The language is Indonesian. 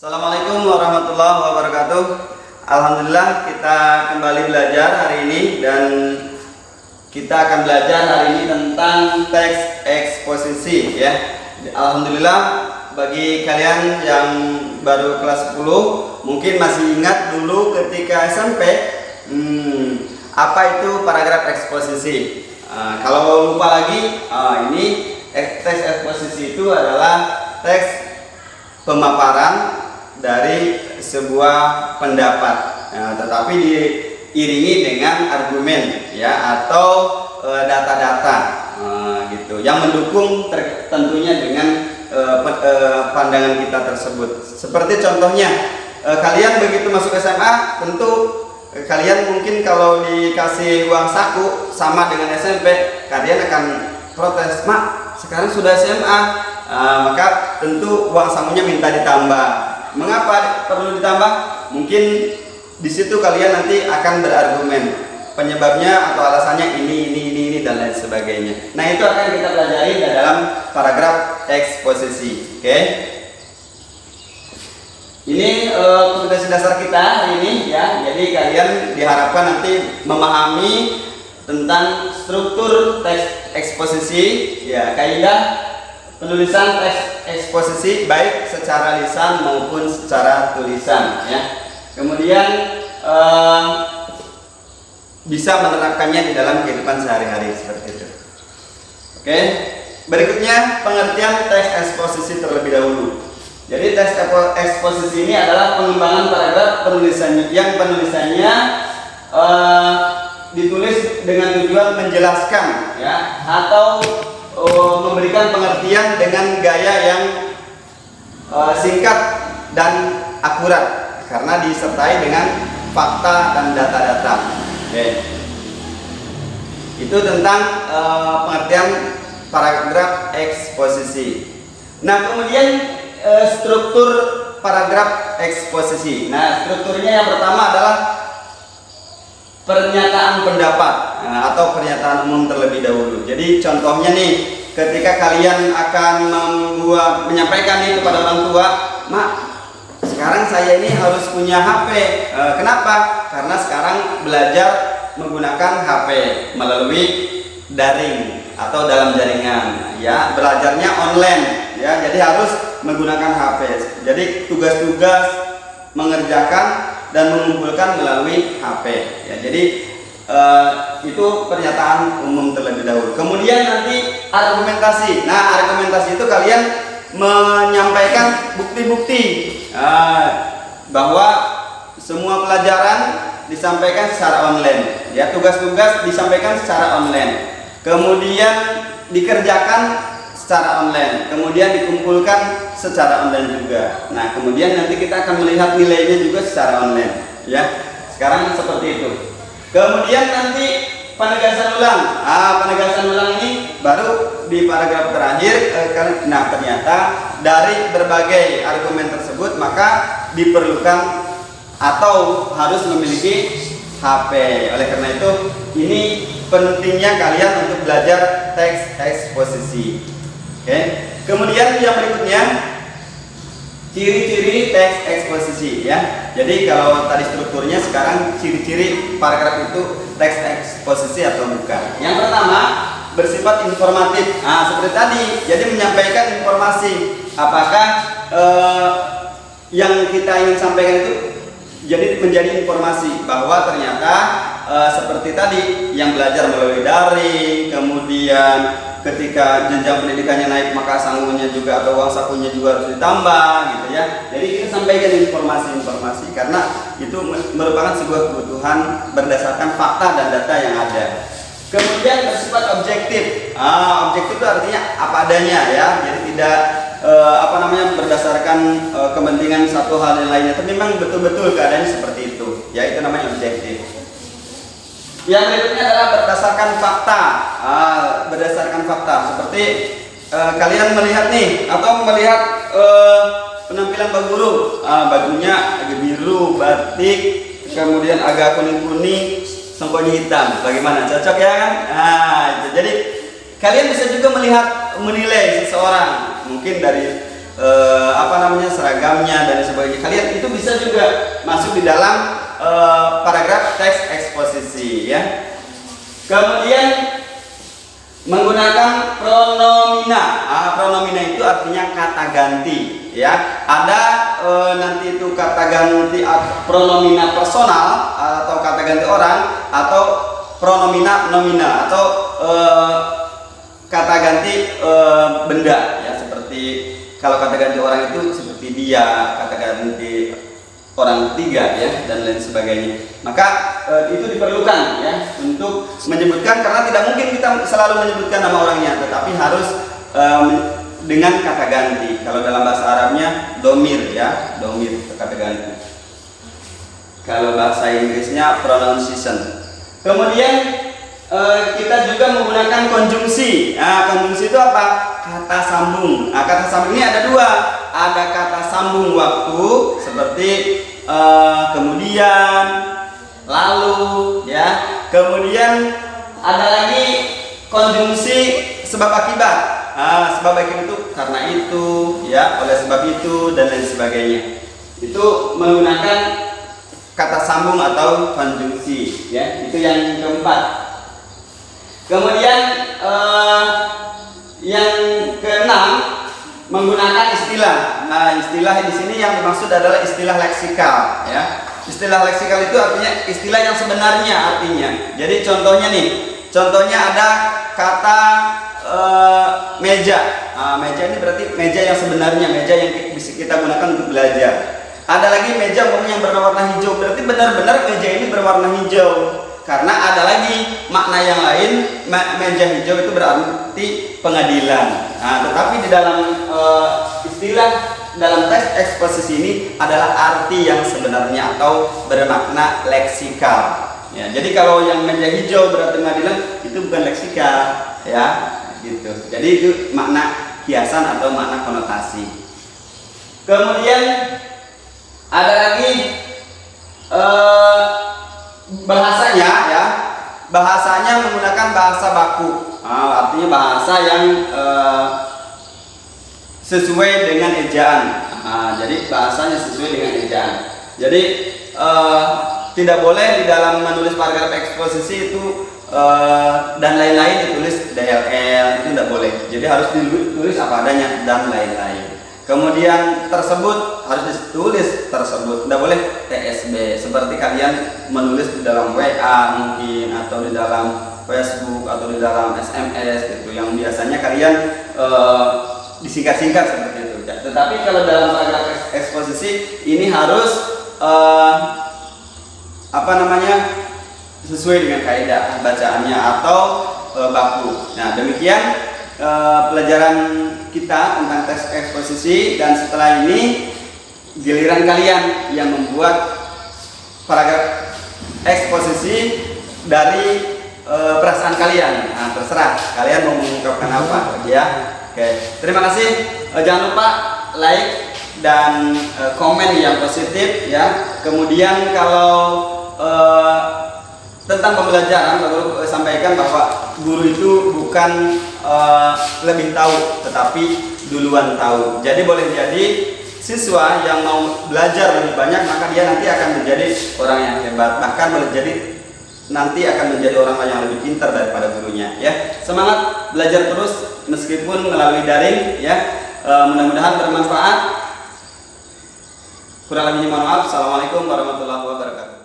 Assalamualaikum warahmatullahi wabarakatuh. Alhamdulillah kita kembali belajar hari ini dan kita akan belajar hari ini tentang teks eksposisi ya. Alhamdulillah bagi kalian yang baru kelas 10 mungkin masih ingat dulu ketika SMP apa itu paragraf eksposisi. Kalau lupa lagi, ini teks eksposisi itu adalah teks pemaparan dari sebuah pendapat, tetapi diiringi dengan argumen ya atau data-data gitu yang mendukung tentunya dengan pandangan kita tersebut. Seperti contohnya, kalian begitu masuk SMA, tentu kalian mungkin kalau dikasih uang saku sama dengan SMP, kalian akan protes, "Mak, sekarang sudah SMA." Maka tentu uang sakunya minta ditambah. Mengapa perlu ditambah? Mungkin di situ kalian nanti akan berargumen penyebabnya atau alasannya ini dan lain sebagainya. Nah, itu akan kita pelajari dalam paragraf eksposisi. Oke. Ini kompetensi dasar kita hari ini ya. Jadi kalian diharapkan nanti memahami tentang struktur teks eksposisi ya, kaidah penulisan teks eksposisi baik secara lisan maupun secara tulisan ya. Kemudian bisa menerapkannya di dalam kehidupan sehari-hari seperti itu. Oke. Berikutnya pengertian teks eksposisi terlebih dahulu. Jadi teks eksposisi ini adalah pengembangan paragraf penulisannya yang penulisannya ditulis dengan tujuan menjelaskan ya atau memberikan pengertian dengan gaya yang singkat dan akurat karena disertai dengan fakta dan data-data. Oke. Itu tentang pengertian paragraf eksposisi. Nah, kemudian struktur paragraf eksposisi. Nah, strukturnya yang pertama adalah pernyataan pendapat atau pernyataan umum terlebih dahulu. Jadi contohnya nih, ketika kalian akan menyampaikan nih kepada orang tua, "Mak, sekarang saya ini harus punya HP." Kenapa? Karena sekarang belajar menggunakan HP melalui daring atau dalam jaringan ya, belajarnya online ya, jadi harus menggunakan HP. Jadi tugas-tugas mengerjakan dan mengumpulkan melalui HP ya. Jadi itu pernyataan umum terlebih dahulu. Kemudian nanti argumentasi. Nah, argumentasi itu kalian menyampaikan bukti-bukti bahwa semua pelajaran disampaikan secara online ya, tugas-tugas disampaikan secara online, kemudian dikerjakan secara online, kemudian dikumpulkan secara online juga. Nah, kemudian nanti kita akan melihat nilainya juga secara online ya. Sekarang seperti itu. Kemudian nanti penegasan ulang. Penegasan ulang ini baru di paragraf terakhir. Nah, ternyata dari berbagai argumen tersebut maka diperlukan atau harus memiliki HP. Oleh karena itu, ini pentingnya kalian untuk belajar teks eksposisi. Oke. Kemudian yang berikutnya, ciri-ciri teks eksposisi ya. Jadi kalau tadi strukturnya, sekarang ciri-ciri paragraf itu teks eksposisi atau bukan. Yang pertama, bersifat informatif. Seperti tadi, jadi menyampaikan informasi. Apakah yang kita ingin sampaikan itu jadi menjadi informasi bahwa ternyata seperti tadi yang belajar melalui daring, kemudian ketika jenjang pendidikannya naik maka sangunya juga atau uang sakunya juga harus ditambah gitu ya. Jadi kita sampaikan informasi-informasi karena itu merupakan sebuah kebutuhan berdasarkan fakta dan data yang ada. Kemudian bersifat objektif. Objektif itu artinya apa adanya ya. Jadi tidak berdasarkan kepentingan satu hal dan lainnya, tapi memang betul-betul keadaannya seperti itu. Ya, itu namanya objektif. Yang berikutnya adalah berdasarkan fakta. Berdasarkan fakta seperti kalian melihat nih atau melihat penampilan Mbak Guru, bajunya agak biru, batik, kemudian agak kuning-kuning, songkonya hitam. Bagaimana? Cocok ya kan? Jadi kalian bisa juga menilai seseorang mungkin dari seragamnya dan sebagainya. Kalian itu bisa juga masuk di dalam paragraf teks eksposisi ya. Kemudian menggunakan pronomina. Pronomina itu artinya kata ganti ya. Ada nanti itu kata ganti pronomina personal atau kata ganti orang, atau pronomina nominal atau kata ganti benda ya, seperti kalau kata ganti orang itu seperti dia, kata ganti orang ketiga ya, dan lain sebagainya. Maka itu diperlukan ya untuk menyebutkan, karena tidak mungkin kita selalu menyebutkan nama orangnya, tetapi harus dengan kata ganti. Kalau dalam bahasa Arabnya domir ya, domir kata ganti. Kalau bahasa Inggrisnya pronunciation. Kemudian kita juga menggunakan konjungsi. Konjungsi itu apa? Kata sambung. Kata sambung ini ada dua. Ada kata sambung waktu seperti kemudian, lalu, ya. Kemudian ada lagi konjungsi sebab akibat. Sebab akibat itu karena itu, ya, oleh sebab itu dan lain sebagainya. Itu menggunakan kata sambung atau konjungsi, ya. Itu yang keempat. Kemudian yang keenam, menggunakan istilah. Istilah di sini yang dimaksud adalah istilah leksikal, ya. Istilah leksikal itu artinya istilah yang sebenarnya artinya. Jadi contohnya nih, ada kata meja. Meja ini berarti meja yang sebenarnya, meja yang bisa kita gunakan untuk belajar. Ada lagi meja umumnya yang berwarna hijau, berarti benar-benar meja ini berwarna hijau. Karena ada lagi makna yang lain, meja hijau itu berarti pengadilan. Tetapi di dalam istilah dalam teks eksposisi ini adalah arti yang sebenarnya atau bermakna leksikal. Ya, jadi kalau yang meja hijau berarti pengadilan itu bukan leksikal, ya, gitu. Jadi itu makna kiasan atau makna konotasi. Kemudian ada lagi bahasanya, ya. Bahasanya menggunakan bahasa baku. Artinya bahasa yang sesuai dengan ejaan. Jadi bahasanya sesuai dengan ejaan. Jadi tidak boleh di dalam menulis paragraf eksposisi itu dan lain-lain ditulis DLL, itu tidak boleh. Jadi harus ditulis apa adanya dan lain-lain. Kemudian tersebut harus ditulis tersebut, tidak boleh TSB seperti kalian menulis di dalam WA mungkin, atau di dalam Facebook, atau di dalam SMS gitu, yang biasanya kalian disingkat-singkat seperti itu. Tetapi kalau dalam paragraf eksposisi ini harus sesuai dengan kaidah bacaannya atau baku. Nah, demikian pelajaran kita tentang teks eksposisi, dan setelah ini giliran kalian yang membuat paragraf eksposisi dari perasaan kalian. Terserah kalian mau mengungkapkan apa, ya. Oke, terima kasih. Jangan lupa like dan komen yang positif, ya. Kemudian kalau tentang pembelajaran, Guru sampaikan bahwa guru itu bukan lebih tahu, tetapi duluan tahu. Jadi boleh jadi siswa yang mau belajar lebih banyak, maka dia nanti akan menjadi orang yang hebat, bahkan boleh jadi nanti akan menjadi orang yang lebih pintar daripada gurunya, ya. Semangat belajar terus meskipun melalui daring, ya. Mudah-mudahan bermanfaat. Kurang lebihnya mohon maaf. Assalamualaikum warahmatullahi wabarakatuh.